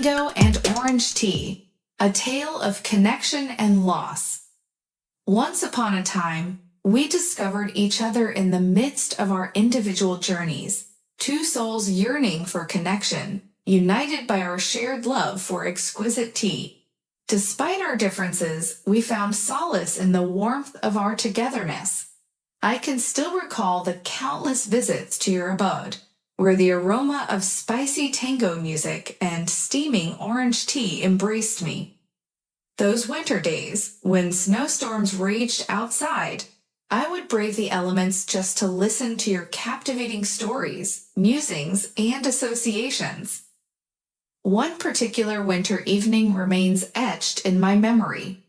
Tango and Orange Tea, a tale of connection and loss. Once upon a time, we discovered each other in the midst of our individual journeys, two souls yearning for connection, united by our shared love for exquisite tea. Despite our differences, we found solace in the warmth of our togetherness. I can still recall the countless visits to your abode, where the aroma of spicy tango music and steaming orange tea embraced me. Those winter days, when snowstorms raged outside, I would brave the elements just to listen to your captivating stories, musings, and associations. One particular winter evening remains etched in my memory.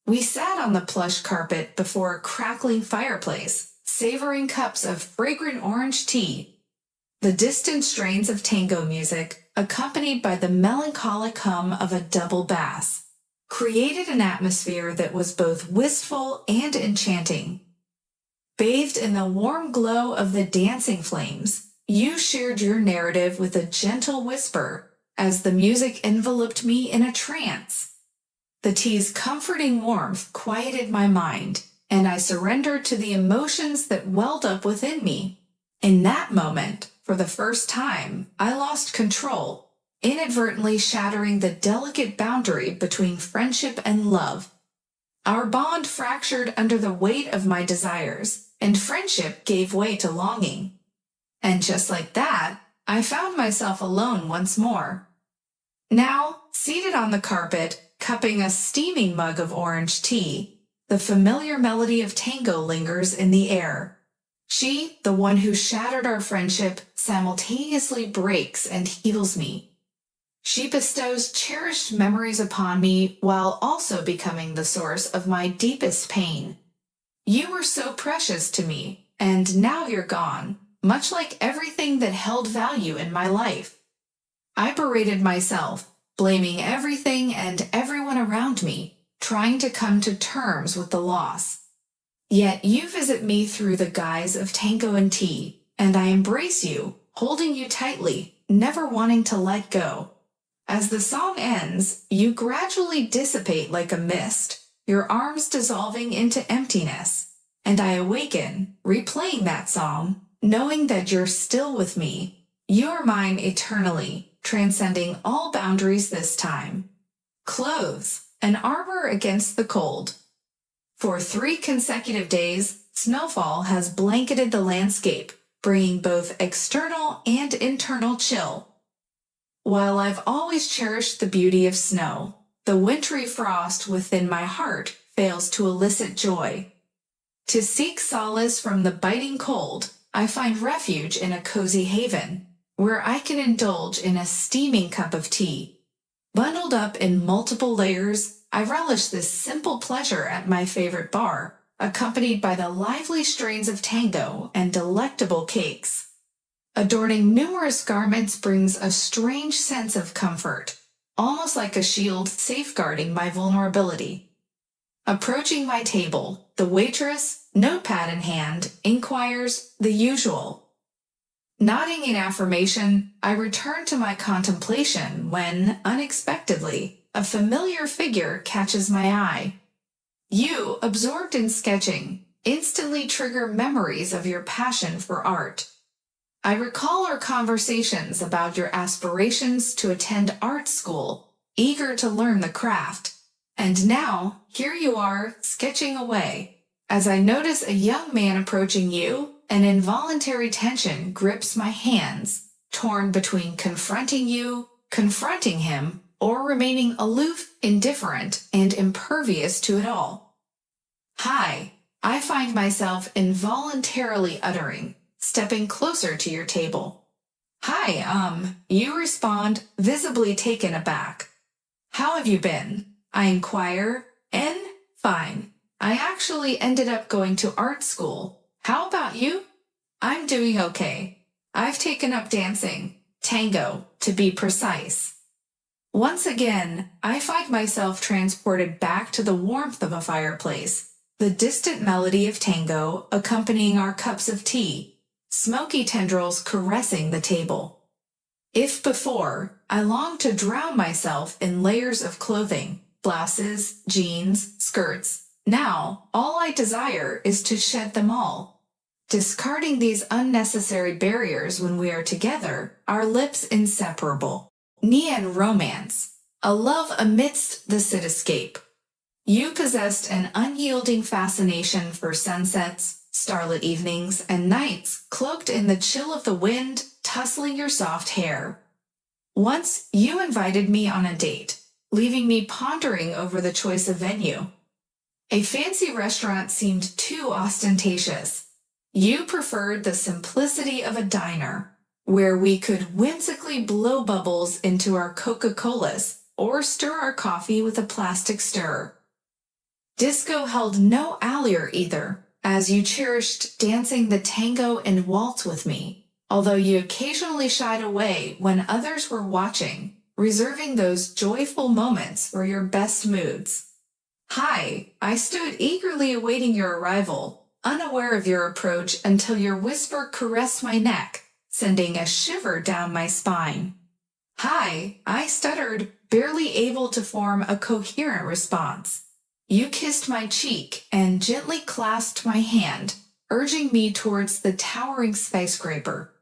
We sat on the plush carpet before a crackling fireplace, savoring cups of fragrant orange tea. The distant strains of tango music, accompanied by the melancholic hum of a double bass, created an atmosphere that was both wistful and enchanting. Bathed in the warm glow of the dancing flames, you shared your narrative with a gentle whisper as the music enveloped me in a trance. The tea's comforting warmth quieted my mind, and I surrendered to the emotions that welled up within me. In that moment, for the first time, I lost control, inadvertently shattering the delicate boundary between friendship and love. Our bond fractured under the weight of my desires, and friendship gave way to longing. And just like that, I found myself alone once more. Now, seated on the carpet, cupping a steaming mug of orange tea, the familiar melody of tango lingers in the air. She, the one who shattered our friendship, simultaneously breaks and heals me. She bestows cherished memories upon me while also becoming the source of my deepest pain. You were so precious to me, and now you're gone, much like everything that held value in my life. I berated myself, blaming everything and everyone around me, trying to come to terms with the loss. Yet you visit me through the guise of tango and tea, and I embrace you, holding you tightly, never wanting to let go. As the song ends, you gradually dissipate like a mist, your arms dissolving into emptiness, and I awaken, replaying that song, knowing that you're still with me. You're mine eternally, transcending all boundaries this time. Clothes, an armor against the cold. For 3 consecutive days, snowfall has blanketed the landscape, bringing both external and internal chill. While I've always cherished the beauty of snow, the wintry frost within my heart fails to elicit joy. To seek solace from the biting cold, I find refuge in a cozy haven, where I can indulge in a steaming cup of tea. Bundled up in multiple layers, I relish this simple pleasure at my favorite bar, accompanied by the lively strains of tango and delectable cakes. Adorning numerous garments brings a strange sense of comfort, almost like a shield safeguarding my vulnerability. Approaching my table, the waitress, notepad in hand, inquires the usual. Nodding in affirmation, I return to my contemplation when, unexpectedly, a familiar figure catches my eye. You, absorbed in sketching, instantly trigger memories of your passion for art. I recall our conversations about your aspirations to attend art school, eager to learn the craft. And now, here you are, sketching away. As I notice a young man approaching you, an involuntary tension grips my hands, torn between confronting you, confronting him, or remaining aloof, indifferent, and impervious to it all. Hi, I find myself involuntarily uttering, stepping closer to your table. Hi, you respond, visibly taken aback. How have you been? I inquire. Fine. I actually ended up going to art school. How about you? I'm doing okay. I've taken up dancing, tango, to be precise. Once again, I find myself transported back to the warmth of a fireplace, the distant melody of tango accompanying our cups of tea, smoky tendrils caressing the table. If before, I longed to drown myself in layers of clothing, blouses, jeans, skirts, now all I desire is to shed them all. Discarding these unnecessary barriers when we are together, our lips inseparable. Neon romance, a love amidst the cityscape. You possessed an unyielding fascination for sunsets, starlit evenings, and nights cloaked in the chill of the wind, tussling your soft hair. Once you invited me on a date, leaving me pondering over the choice of venue. A fancy restaurant seemed too ostentatious. You preferred the simplicity of a diner, where we could whimsically blow bubbles into our Coca-Colas or stir our coffee with a plastic stirrer. Disco held no allure either, as you cherished dancing the tango and waltz with me, although you occasionally shied away when others were watching, reserving those joyful moments for your best moods. Hi, I stood eagerly awaiting your arrival, unaware of your approach until your whisper caressed my neck, sending a shiver down my spine. Hi, I stuttered, barely able to form a coherent response. You kissed my cheek and gently clasped my hand, urging me towards the towering skyscraper.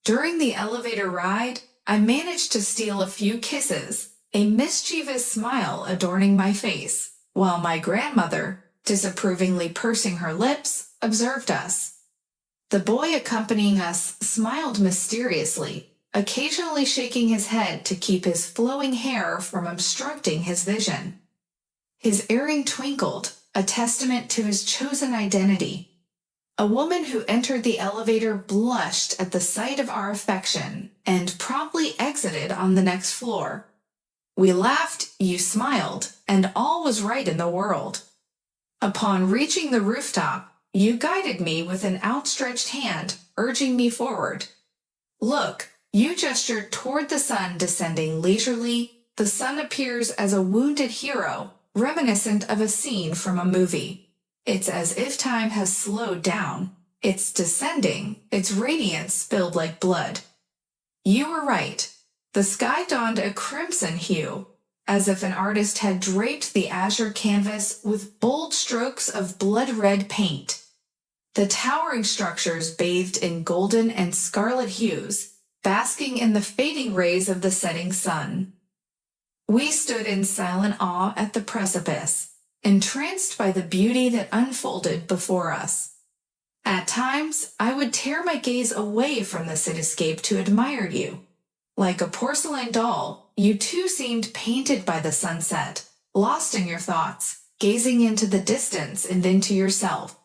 During the elevator ride, I managed to steal a few kisses, a mischievous smile adorning my face, while my grandmother, disapprovingly pursing her lips, observed us. The boy accompanying us smiled mysteriously, occasionally shaking his head to keep his flowing hair from obstructing his vision. His earring twinkled, a testament to his chosen identity. A woman who entered the elevator blushed at the sight of our affection and promptly exited on the next floor. We laughed, you smiled, and all was right in the world. Upon reaching the rooftop, you guided me with an outstretched hand, urging me forward. Look, you gestured toward the sun descending leisurely. The sun appears as a wounded hero, reminiscent of a scene from a movie. It's as if time has slowed down. It's descending, its radiance spilled like blood. You were right. The sky donned a crimson hue, as if an artist had draped the azure canvas with bold strokes of blood-red paint. The towering structures bathed in golden and scarlet hues, basking in the fading rays of the setting sun. We stood in silent awe at the precipice, entranced by the beauty that unfolded before us. At times, I would tear my gaze away from the cityscape to admire you. Like a porcelain doll, you too seemed painted by the sunset, lost in your thoughts, gazing into the distance and into yourself.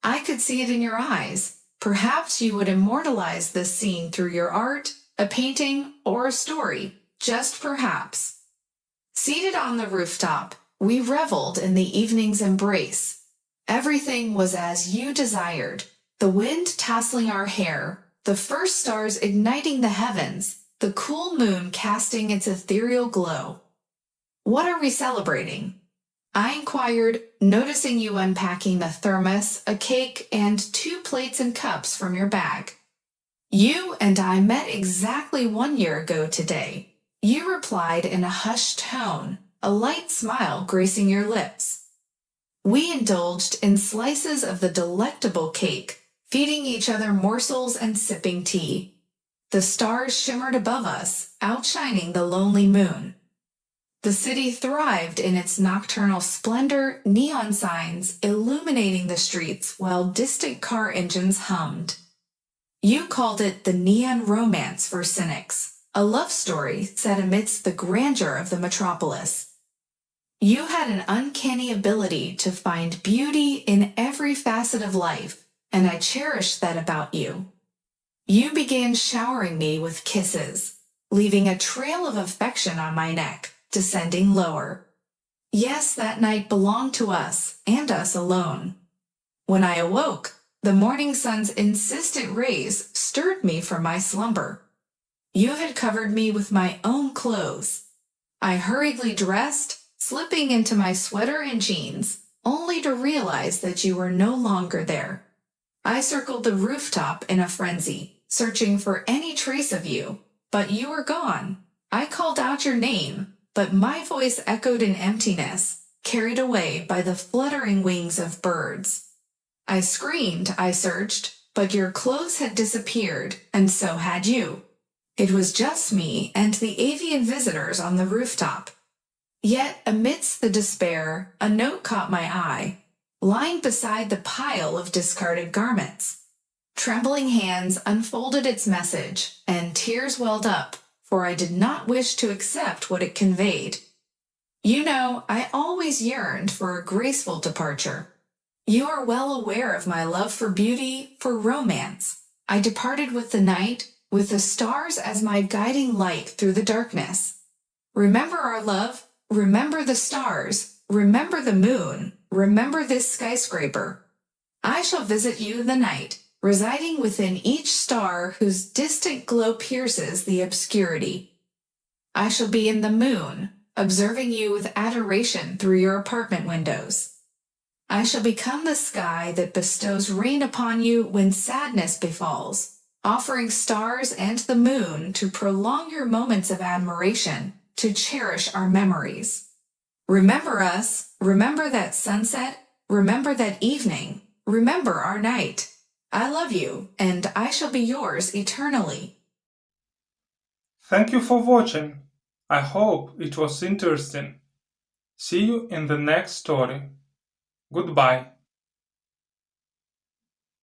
I could see it in your eyes. Perhaps you would immortalize this scene through your art, a painting, or a story. Just perhaps. Seated on the rooftop, we reveled in the evening's embrace. Everything was as you desired, the wind tasseling our hair, the first stars igniting the heavens, the cool moon casting its ethereal glow. What are we celebrating? I inquired, noticing you unpacking a thermos, a cake, and 2 plates and cups from your bag. You and I met exactly 1 year ago today. You replied in a hushed tone, a light smile gracing your lips. We indulged in slices of the delectable cake, feeding each other morsels and sipping tea. The stars shimmered above us, outshining the lonely moon. The city thrived in its nocturnal splendor, neon signs illuminating the streets while distant car engines hummed. You called it the neon romance for cynics. A love story set amidst the grandeur of the metropolis. You had an uncanny ability to find beauty in every facet of life, and I cherished that about you. You began showering me with kisses, leaving a trail of affection on my neck, descending lower. Yes, that night belonged to us, and us alone. When I awoke, the morning sun's insistent rays stirred me from my slumber. You had covered me with my own clothes. I hurriedly dressed, slipping into my sweater and jeans, only to realize that you were no longer there. I circled the rooftop in a frenzy, searching for any trace of you, but you were gone. I called out your name, but my voice echoed in emptiness, carried away by the fluttering wings of birds. I screamed, I searched, but your clothes had disappeared, and so had you. It was just me and the avian visitors on the rooftop. Yet, amidst the despair, a note caught my eye, lying beside the pile of discarded garments. Trembling hands unfolded its message, and tears welled up, for I did not wish to accept what it conveyed. You know, I always yearned for a graceful departure. You are well aware of my love for beauty, for romance. I departed with the night, with the stars as my guiding light through the darkness. Remember our love, remember the stars, remember the moon, remember this skyscraper. I shall visit you in the night, residing within each star whose distant glow pierces the obscurity. I shall be in the moon, observing you with adoration through your apartment windows. I shall become the sky that bestows rain upon you when sadness befalls, offering stars and the moon to prolong your moments of admiration, to cherish our memories. Remember us, remember that sunset, remember that evening, remember our night. I love you, and I shall be yours eternally. Thank you for watching. I hope it was interesting. See you in the next story. Goodbye.